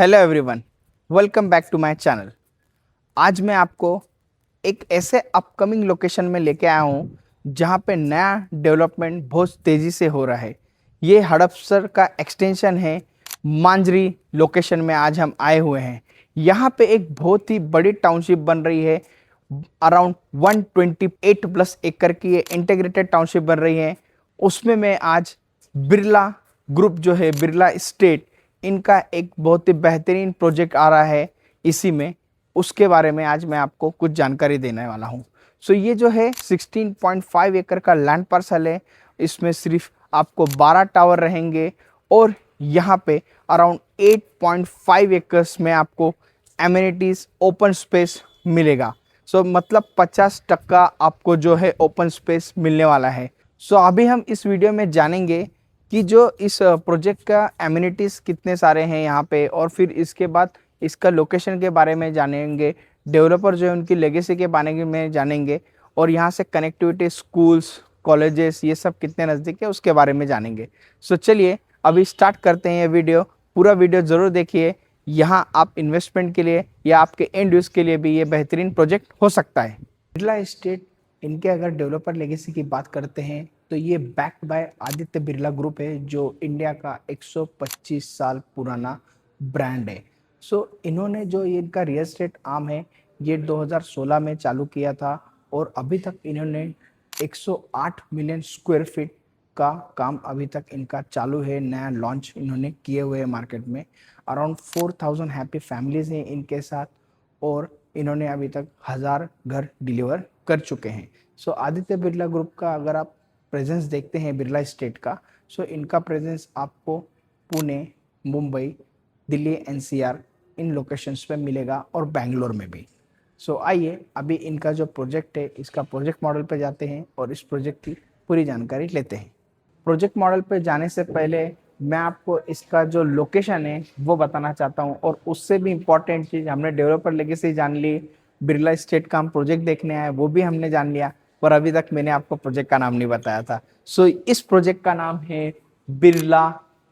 Hello everyone, welcome back to my channel. आज मैं आपको एक ऐसे अपकमिंग लोकेशन में लेके आया हूँ जहाँ पे नया डेवलपमेंट बहुत तेज़ी से हो रहा है। ये हड़पसर का एक्सटेंशन है। मांजरी लोकेशन में आज हम आए हुए हैं। यहाँ पे एक बहुत ही बड़ी टाउनशिप बन रही है। अराउंड 128 प्लस एकड़ की ये इंटीग्रेटेड टाउनशिप बन रही है। उसमें मैं आज बिरला ग्रुप जो है, बिरला एस्टेट, इनका एक बहुत ही बेहतरीन प्रोजेक्ट आ रहा है। इसी में उसके बारे में आज मैं आपको कुछ जानकारी देने वाला हूँ। सो ये जो है 16.5 एकड़ का लैंड पार्सल है। इसमें सिर्फ आपको 12 टावर रहेंगे और यहाँ पे अराउंड 8.5 एकर्स में आपको एमिनिटीज ओपन स्पेस मिलेगा। सो मतलब 50% आपको जो है ओपन स्पेस मिलने वाला है। सो अभी हम इस वीडियो में जानेंगे कि जो इस प्रोजेक्ट का एमिनिटीज़ कितने सारे हैं यहाँ पे, और फिर इसके बाद इसका लोकेशन के बारे में जानेंगे, डेवलपर जो है उनकी लेगेसी के बारे में जानेंगे, और यहाँ से कनेक्टिविटी, स्कूल्स, कॉलेजेस, ये सब कितने नज़दीक है उसके बारे में जानेंगे। सो चलिए अभी स्टार्ट करते हैं ये वीडियो। पूरा वीडियो ज़रूर देखिए। यहाँ आप इन्वेस्टमेंट के लिए या आपके एंड यूज़ के लिए भी ये बेहतरीन प्रोजेक्ट हो सकता है। बिरला एस्टेट, इनके अगर डेवलपर लेगेसी की बात करते हैं तो ये backed by Aditya Birla group है, जो इंडिया का 125 साल पुराना ब्रांड है। सो इन्होंने जो ये इनका रियल एस्टेट आर्म है, ये 2016 में चालू किया था और अभी तक इन्होंने 108 मिलियन स्क्वायर फीट का काम अभी तक इनका चालू है। नया लॉन्च इन्होंने किए हुए हैं मार्केट में। अराउंड 4000 हैप्पी फैमिलीज हैं इनके साथ, और इन्होंने अभी तक 1000 घर डिलीवर कर चुके हैं। सो आदित्य बिरला ग्रुप का अगर आप प्रेजेंस देखते हैं बिरला स्टेट का, सो इनका प्रेजेंस आपको पुणे, मुंबई, दिल्ली, एनसीआर, इन लोकेशंस पे मिलेगा, और बेंगलोर में भी। सो आइए अभी इनका जो प्रोजेक्ट है, इसका प्रोजेक्ट मॉडल पे जाते हैं और इस प्रोजेक्ट की पूरी जानकारी लेते हैं। प्रोजेक्ट मॉडल पे जाने से पहले मैं आपको इसका जो लोकेशन है वो बताना चाहता हूँ, और उससे भी इम्पॉर्टेंट चीज़, हमने डेवलपर लेगेसी जान ली, बिरला स्टेट का हम प्रोजेक्ट देखने आए वो भी हमने जान लिया, पर अभी तक मैंने आपको प्रोजेक्ट का नाम नहीं बताया था। सो इस प्रोजेक्ट का नाम है बिरला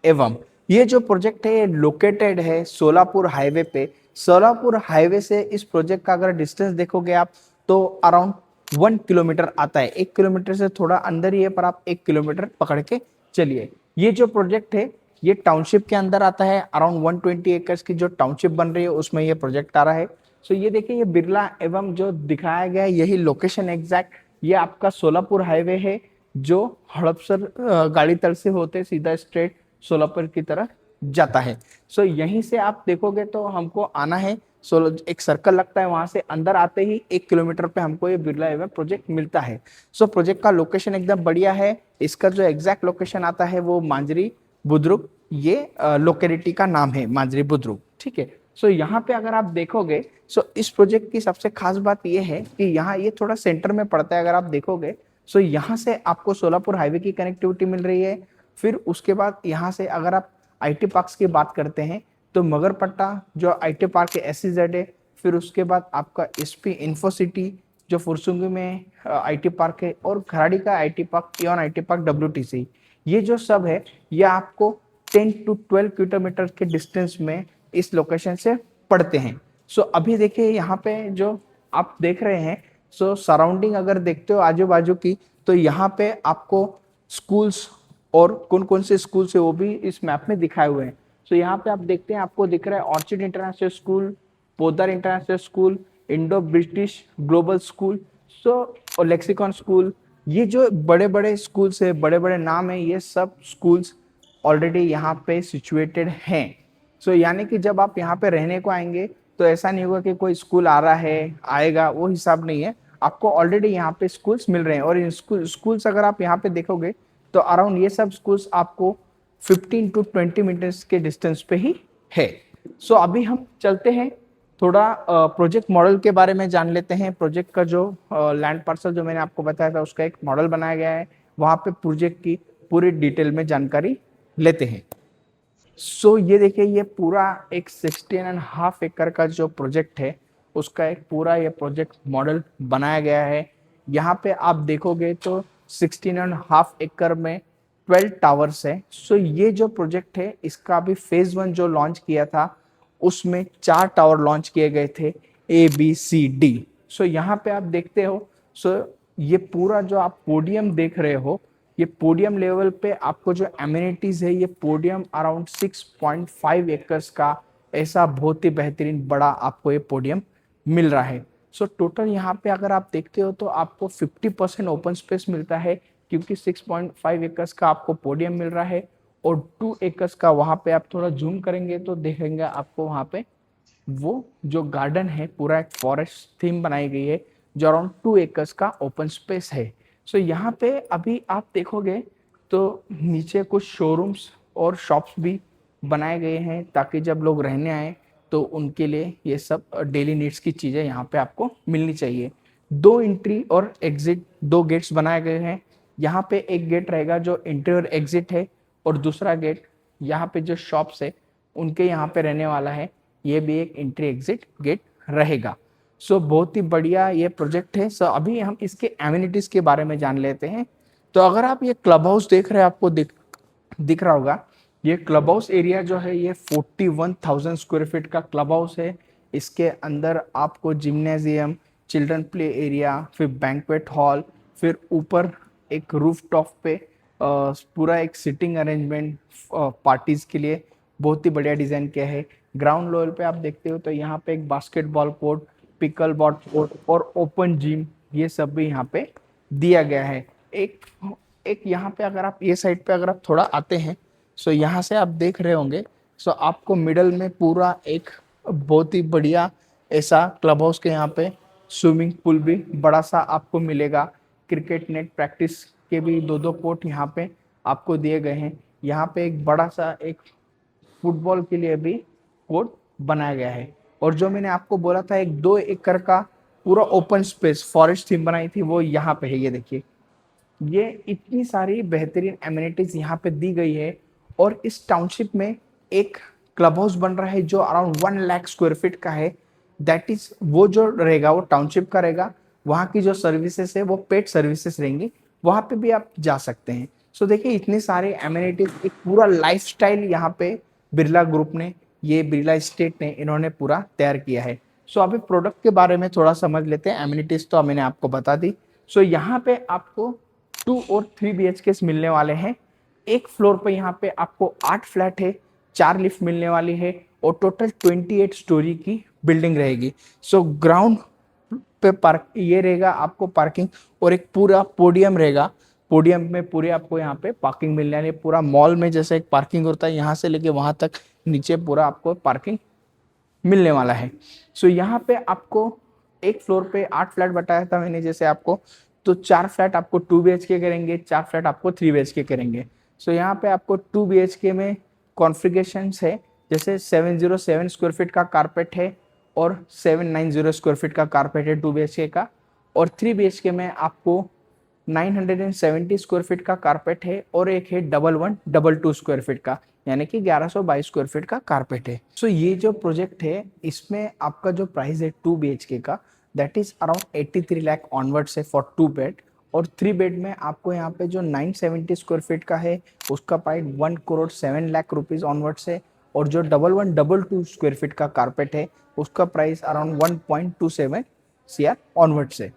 एवं। ये जो प्रोजेक्ट है ये लोकेटेड है सोलापुर हाईवे पे। सोलापुर हाईवे से इस प्रोजेक्ट का अगर डिस्टेंस देखोगे आप, तो अराउंड 1 किलोमीटर आता है। 1 किलोमीटर से थोड़ा अंदर ही है, पर आप 1 किलोमीटर पकड़ के चलिए। ये जो प्रोजेक्ट है ये टाउनशिप के अंदर आता है। अराउंड 120 एकर्स की जो टाउनशिप बन रही है उसमें ये प्रोजेक्ट आ रहा है। सो ये देखिए, ये बिरला एवं जो दिखाया गया है, यही लोकेशन एग्जैक्ट, ये आपका सोलापुर हाईवे है, जो हड़पसर गाड़ी तल से होते सीधा स्ट्रेट सोलापुर की तरफ जाता है। सो यहीं से आप देखोगे तो हमको आना है, सो एक सर्कल लगता है, वहां से अंदर आते ही 1 किलोमीटर पे हमको ये बिरला एवं प्रोजेक्ट मिलता है। सो प्रोजेक्ट का लोकेशन एकदम बढ़िया है। इसका जो एग्जैक्ट लोकेशन आता है वो मांजरी बुद्रुक, ये लोकेलिटी का नाम है, मांजरी बुद्रुक, ठीक है। सो यहाँ पे अगर आप देखोगे, सो इस प्रोजेक्ट की सबसे खास बात ये है कि यहाँ ये थोड़ा सेंटर में पड़ता है। अगर आप देखोगे, सो यहाँ से आपको सोलापुर हाईवे की कनेक्टिविटी मिल रही है। फिर उसके बाद यहाँ से अगर आप आईटी पार्क्स की बात करते हैं तो मगरपट्टा जो आईटी पार्क है, SEZ है। फिर उसके बाद आपका SP इन्फोसिटी जो फुरसुंगी में आईटी पार्क है, और खराड़ी का IT park, EON IT park, WTC, ये जो सब है ये आपको 10 to 12 किलोमीटर के डिस्टेंस में इस लोकेशन से पड़ते हैं। सो अभी देखिए यहाँ पे जो आप देख रहे हैं, सो सराउंडिंग अगर देखते हो आजू बाजू की, तो यहाँ पे आपको स्कूल्स, और कौन कौन से स्कूल्स है वो भी इस मैप में दिखाए हुए हैं। सो यहाँ पे आप देखते हैं, आपको दिख रहा है Orchid International School, Podar International School, Indo British Global School, so और लेक्सिकॉन स्कूल। ये जो बड़े बड़े स्कूल्स है, बड़े बड़े नाम है, ये सब स्कूल्स ऑलरेडी यहाँ पे सिचुएटेड हैं। सो यानी कि जब आप यहाँ पे रहने को आएंगे तो ऐसा नहीं होगा कि कोई स्कूल आ रहा है आएगा, वो हिसाब नहीं है। आपको ऑलरेडी यहाँ पे स्कूल्स मिल रहे हैं, और इन स्कूल्स अगर आप यहाँ पे देखोगे तो अराउंड ये सब स्कूल्स आपको 15 to 20 मिनट्स के डिस्टेंस पे ही है। सो अभी हम चलते हैं, थोड़ा प्रोजेक्ट मॉडल के बारे में जान लेते हैं। प्रोजेक्ट का जो लैंड पार्सल जो मैंने आपको बताया था उसका एक मॉडल बनाया गया है, वहाँ पे प्रोजेक्ट की पूरी डिटेल में जानकारी लेते हैं। सो ये देखिए, ये पूरा एक 16.5 एकड़ का जो प्रोजेक्ट है उसका एक पूरा ये प्रोजेक्ट मॉडल बनाया गया है। यहाँ पे आप देखोगे तो 16.5 एकड़ में 12 टावर्स है। सो ये जो प्रोजेक्ट है इसका अभी फेज 1 जो लॉन्च किया था उसमें 4 टावर लॉन्च किए गए थे, ABCD। सो यहाँ पे आप देखते हो, सो ये पूरा जो आप पोडियम देख रहे हो, ये पोडियम लेवल पे आपको जो एमिनिटीज है, ये पोडियम अराउंड 6.5 एकर्स का ऐसा बहुत ही बेहतरीन बड़ा आपको ये पोडियम मिल रहा है। सो टोटल यहाँ पे अगर आप देखते हो तो आपको 50% ओपन स्पेस मिलता है, क्योंकि 6.5 एकर्स का आपको पोडियम मिल रहा है, और 2 एकर्स का वहाँ पे आप थोड़ा जूम करेंगे तो देखेंगे आपको वहाँ पे वो जो गार्डन है पूरा एक फॉरेस्ट थीम बनाई गई है, जो अराउंड 2 एकर्स का ओपन स्पेस है। सो यहाँ पे अभी आप देखोगे तो नीचे कुछ शोरूम्स और शॉप्स भी बनाए गए हैं, ताकि जब लोग रहने आए तो उनके लिए ये सब डेली नीड्स की चीज़ें यहाँ पे आपको मिलनी चाहिए। 2 एंट्री और एग्जिट, 2 गेट्स बनाए गए हैं। यहाँ पे एक गेट रहेगा जो एंट्री और एग्जिट है, और दूसरा गेट यहाँ पे जो शॉप्स है उनके यहाँ पे रहने वाला है, ये भी एक एंट्री एग्जिट गेट रहेगा। सो बहुत ही बढ़िया ये प्रोजेक्ट है। सो अभी हम इसके एमिनिटीज के बारे में जान लेते हैं। तो अगर आप ये क्लब हाउस देख रहे हैं, आपको दिख रहा होगा, ये क्लब हाउस एरिया जो है ये 41,000 स्क्वायर फीट का क्लब हाउस है। इसके अंदर आपको जिम्नेजियम, चिल्ड्रन प्ले एरिया, फिर बैंक्वेट हॉल, फिर ऊपर एक रूफ टॉप पे पूरा एक सिटिंग अरेंजमेंट पार्टीज के लिए बहुत ही बढ़िया डिजाइन किया है। ग्राउंड लेवल पे आप देखते हो तो यहाँ पे एक basketball court, pickle ball court और ओपन जिम, ये सब भी यहाँ पे दिया गया है। एक एक यहाँ पे अगर आप ये साइड पे अगर आप थोड़ा आते हैं, सो यहाँ से आप देख रहे होंगे, सो आपको मिडल में पूरा एक बहुत ही बढ़िया ऐसा क्लब हाउस के यहाँ पे स्विमिंग पूल भी बड़ा सा आपको मिलेगा। क्रिकेट नेट प्रैक्टिस के भी 2-2 कोर्ट यहाँ पे आपको दिए गए हैं। यहाँ पे एक बड़ा सा एक फुटबॉल के लिए भी कोर्ट बनाया गया है। और जो मैंने आपको बोला था एक 2 एकड़ का पूरा ओपन स्पेस फॉरेस्ट थीम बनाई थी, वो यहाँ पे है। ये देखिए, ये इतनी सारी बेहतरीन एमिनिटीज यहाँ पे दी गई है। और इस टाउनशिप में एक क्लब हाउस बन रहा है जो अराउंड 1 लाख स्क्वायर फीट का है। दैट इज वो जो रहेगा वो टाउनशिप का रहेगा। वहाँ की जो सर्विसेज है वो पेड सर्विसेज रहेंगी, वहाँ पे भी आप जा सकते हैं। सो देखिए, इतने सारे एमिनिटीज, एक पूरा लाइफस्टाइल यहाँ पे बिरला ग्रुप ने, ये बिरला एस्टेट ने इन्होंने पूरा तैयार किया है। सो अभी प्रोडक्ट के बारे में थोड़ा समझ लेते हैं। एमिनिटीज तो मैंने आपको बता दी। सो यहाँ पे आपको 2 और 3 BHK मिलने वाले हैं। एक फ्लोर पे यहाँ पे आपको 8 फ्लैट है, 4 लिफ्ट मिलने वाली है, और टोटल 28 स्टोरी की बिल्डिंग रहेगी। सो ग्राउंड पे पार्क ये रहेगा आपको पार्किंग, और एक पूरा पोडियम रहेगा। पोडियम में पूरे आपको यहाँ पे पार्किंग मिलने वाली है। पूरा मॉल में जैसे एक पार्किंग होता है, यहाँ से लेके वहां तक नीचे पूरा आपको पार्किंग मिलने वाला है। सो यहाँ पे आपको एक फ्लोर पे 8 फ्लैट बताया था मैंने जैसे आपको, तो 4 फ्लैट आपको 2 BHK करेंगे, 4 फ्लैट आपको 3 BHK करेंगे। सो यहाँ पे आपको 2 BHK में कॉन्फ़िगरेशन है, जैसे 707 स्क्वायर फीट का कारपेट है, और 790 स्क्वायर फीट का कारपेट है 2 BHK का। और 3 BHK में आपको 970 स्क्वायर फीट का कारपेट है, और एक है 1122 स्क्वायर फीट का, यानी कि 1122 स्क्वायर फीट का कारपेट है। सो ये जो प्रोजेक्ट है, इसमें आपका जो प्राइस है 2 BHK का, that is around 83 lakh onward से फॉर 2 बेड। और 3 बेड में आपको यहाँ पे जो 970 स्क्वायर फीट का है उसका प्राइस 1,07,00,000 ऑनवर्ड से, और जो 1122 स्क्वायर फीट का कारपेट है उसका प्राइस अराउंड 1.27 CR ऑनवर्ड से।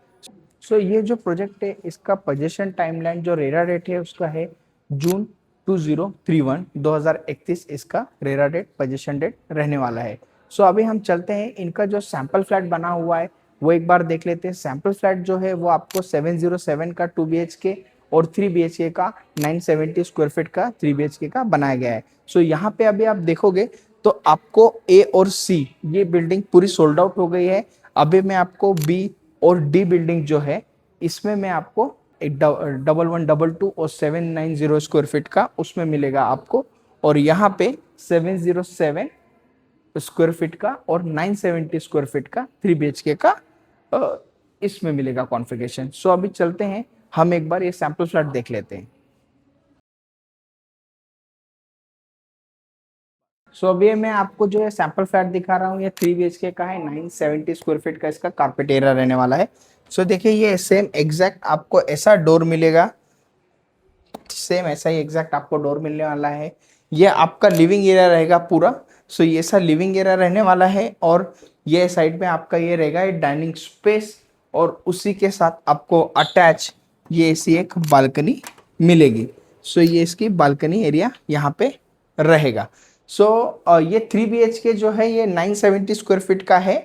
सो ये जो प्रोजेक्ट है, इसका पोजीशन टाइमलाइन जो रेरा डेट है उसका है जून 2031 इसका रेरा डेट, पोजीशन डेट रहने वाला है। सो अभी हम चलते हैं, इनका जो सैंपल फ्लैट बना हुआ है वो एक बार देख लेते हैं। सैंपल फ्लैट जो है वो आपको 707 का 2 BHK और 3 BHK का 970 स्क्वायर फीट का 3 BHK का बनाया गया है। सो यहाँ पे अभी आप देखोगे तो आपको A और C ये बिल्डिंग पूरी सोल्ड आउट हो गई है। अभी मैं आपको B और D बिल्डिंग जो है, इसमें मैं आपको एक 1122 और 790 स्क्वायर फीट का उसमें मिलेगा आपको, और यहाँ पे 707 स्क्वायर फीट का और 970 स्क्वायर फीट का 3 BHK का इसमें मिलेगा कॉन्फ़िगरेशन। सो अभी चलते हैं, हम एक बार ये सैंपल फ्लैट देख लेते हैं। सो अभी मैं आपको जो है सैंपल फ्लैट दिखा रहा हूँ, ये 3 BHK का है, 970 स्क्वायर फीट का इसका कारपेट एरिया रहने वाला है। सो देखिए, ये सेम एग्जैक्ट आपको ऐसा डोर मिलेगा, सेम ऐसा ही एग्जैक्ट आपको डोर मिलने वाला है। ये आपका लिविंग एरिया रहेगा पूरा। सो ये ऐसा लिविंग एरिया रहने वाला है और ये साइड में आपका ये रहेगा ये डाइनिंग स्पेस और उसी के साथ आपको अटैच ये ऐसी एक बालकनी मिलेगी। सो ये इसकी बालकनी एरिया यहाँ पे रहेगा। सो ये 3 BHK जो है ये 970 स्क्वायर फीट का है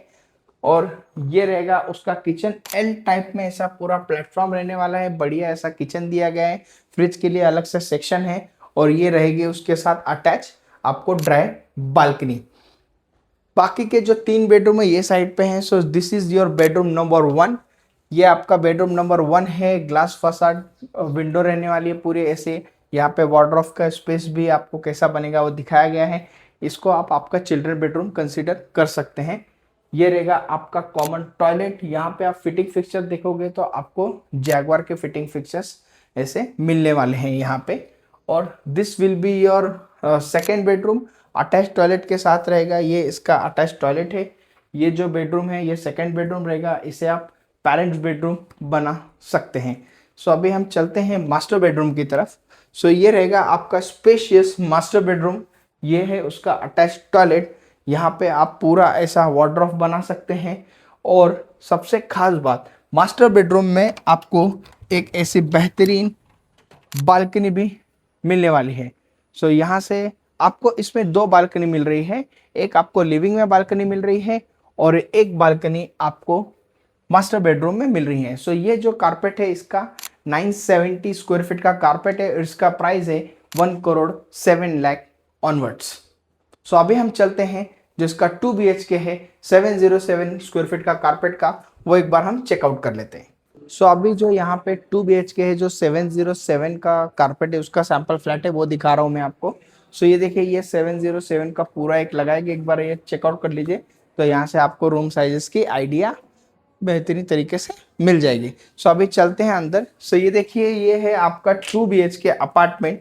और ये रहेगा उसका किचन। एल टाइप में ऐसा पूरा प्लेटफॉर्म रहने वाला है, बढ़िया ऐसा किचन दिया गया है, फ्रिज के लिए अलग से सेक्शन है और ये रहेगी उसके साथ अटैच आपको ड्राई बालकनी। बाकी के जो 3 बेडरूम है ये साइड पे हैं। So this is your bedroom number 1। ये आपका बेडरूम नंबर 1 है। ग्लास फसाड विंडो रहने वाली है पूरे ऐसे। यहाँ पे वार्डरोब का स्पेस भी आपको कैसा बनेगा वो दिखाया गया है। इसको आप आपका चिल्ड्रन बेडरूम कंसीडर कर सकते हैं। ये रहेगा आपका कॉमन टॉयलेट। यहाँ पे आप फिटिंग फिक्सचर देखोगे तो आपको जैगवार के फिटिंग फिक्सचर्स ऐसे मिलने वाले हैं यहाँ पे। और this will be your second bedroom, attach toilet के साथ रहेगा। ये इसका अटैच टॉयलेट है। ये जो बेडरूम है ये सेकेंड बेडरूम रहेगा, इसे आप पेरेंट्स बेडरूम बना सकते हैं। सो अभी हम चलते हैं मास्टर बेडरूम की तरफ। सो ये रहेगा आपका स्पेशियस मास्टर बेडरूम। ये है उसका अटैच टॉयलेट। यहाँ पे आप पूरा ऐसा वार्डरोब बना सकते हैं। और सबसे खास बात, मास्टर बेडरूम में आपको एक ऐसी बेहतरीन बालकनी भी मिलने वाली है। सो यहाँ से आपको इसमें 2 बालकनी मिल रही है। एक आपको लिविंग में बालकनी मिल रही है और एक बालकनी आपको मास्टर बेडरूम में मिल रही है। सो ये जो कारपेट है इसका 970 स्क्वायर फीट का कारपेट है और इसका प्राइस है 1,07,00,000 ऑनवर्ड्स। सो अभी हम चलते हैं जो इसका 2 BHK है 707 स्क्वायर फीट का कारपेट का, वो एक बार हम चेकआउट कर लेते हैं। सो अभी जो यहाँ पे 2 BHK है जो 707 का कारपेट है उसका सैंपल फ्लैट है वो दिखा रहा हूँ मैं आपको। सो ये देखिए ये 707 का पूरा एक लगाएगा, एक बार ये चेकआउट कर लीजिए तो यहाँ से आपको रूम साइजेस की आइडिया बेहतरीन तरीके से मिल जाएगी। सो अभी चलते हैं अंदर। सो ये देखिए ये है आपका 2 BHK अपार्टमेंट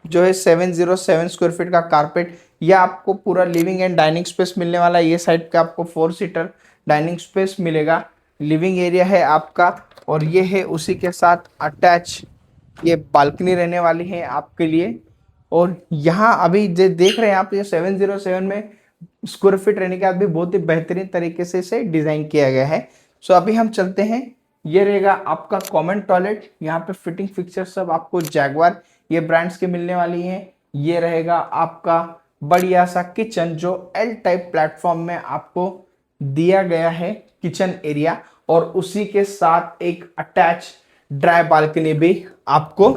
जो है 707 स्क्वायर फीट का कारपेट। यह आपको पूरा लिविंग एंड डाइनिंग स्पेस मिलने वाला है। ये साइड पे आपको 4 सीटर डाइनिंग स्पेस मिलेगा, लिविंग एरिया है आपका और ये है उसी के साथ अटैच ये बालकनी रहने वाली है आपके लिए। और यहाँ अभी जो देख रहे हैं आप ये 707 में स्क्वायर फीट रहने के बाद भी बहुत ही बेहतरीन तरीके से इसे डिज़ाइन किया गया है। सो अभी हम चलते हैं। ये रहेगा आपका कॉमन टॉयलेट। यहाँ पे फिटिंग फिक्सर सब आपको जैगवार ये ब्रांड्स के मिलने वाली हैं। ये रहेगा आपका बढ़िया सा किचन जो एल टाइप प्लेटफॉर्म में आपको दिया गया है किचन एरिया और उसी के साथ एक अटैच ड्राई बालकनी भी आपको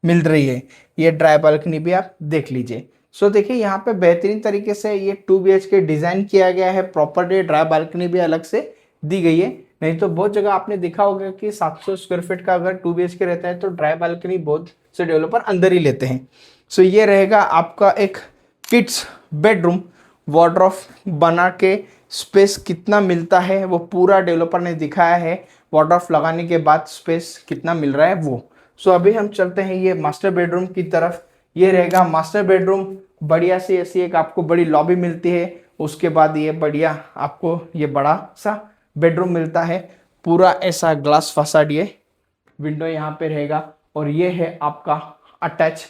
मिल रही है। ये ड्राई बालकनी भी आप देख लीजिए। सो देखिए यहाँ पे बेहतरीन तरीके से ये 2 BHK डिजाइन किया गया है। प्रॉपर ये ड्राई बालकनी भी अलग से दी गई है। नहीं तो बहुत जगह आपने देखा होगा कि 700 स्क्वायर फीट का अगर 2 BHK रहता है तो ड्राई बालकनी बहुत से डेवलपर अंदर ही लेते हैं। सो ये रहेगा आपका एक किड्स बेडरूम। वार्डरोब बना के स्पेस कितना मिलता है वो पूरा डेवलपर ने दिखाया है। वार्डरोब लगाने के बाद स्पेस कितना मिल रहा है वो। सो अभी हम चलते हैं ये मास्टर बेडरूम की तरफ। ये रहेगा मास्टर बेडरूम। बढ़िया सी ऐसी एक आपको बड़ी लॉबी मिलती है। उसके बाद ये बढ़िया आपको ये बड़ा सा बेडरूम मिलता है। पूरा ऐसा ग्लास फसाड ये विंडो यहाँ पे रहेगा और ये है आपका अटैच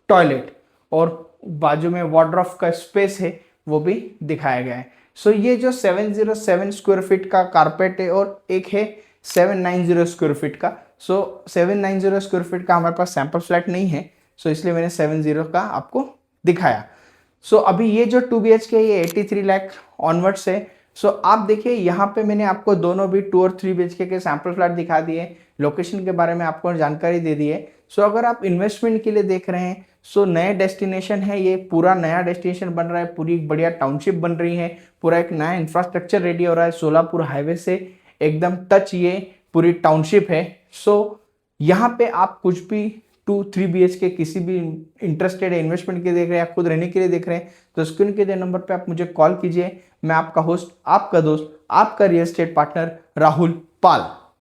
टॉयलेट और बाजू में वार्डरोब का स्पेस है वो भी दिखाया गया है। सो ये जो 707 स्क्वायर फीट का कारपेट है और एक है 790 स्क्वायर फीट का। सो 790 स्क्वायर फीट का हमारे पास सैंपल फ्लैट नहीं है, सो इसलिए मैंने 70 का आपको दिखाया। सो अभी ये जो 2 BHK ये 83 लाख ऑनवर्ड्स है। सो आप देखिए यहाँ पे मैंने आपको दोनों भी 2 और 3 BHK के सैंपल फ्लैट दिखा दिए, लोकेशन के बारे में आपको जानकारी दे दी है। सो अगर आप इन्वेस्टमेंट के लिए देख रहे हैं सो नए डेस्टिनेशन है, ये पूरा नया डेस्टिनेशन बन रहा है, पूरी एक बढ़िया टाउनशिप बन रही है, पूरा एक नया इंफ्रास्ट्रक्चर रेडी हो रहा है। सोलापुर हाईवे से एकदम टच ये पूरी टाउनशिप है। सो यहाँ पे आप कुछ भी 2-3 BHK किसी भी इंटरेस्टेड है इन्वेस्टमेंट के देख रहे हैं या खुद रहने के लिए देख रहे हैं तो स्क्रीन के दे नंबर पे आप मुझे कॉल कीजिए। मैं आपका होस्ट, आपका दोस्त, आपका रियल एस्टेट पार्टनर राहुल पाल।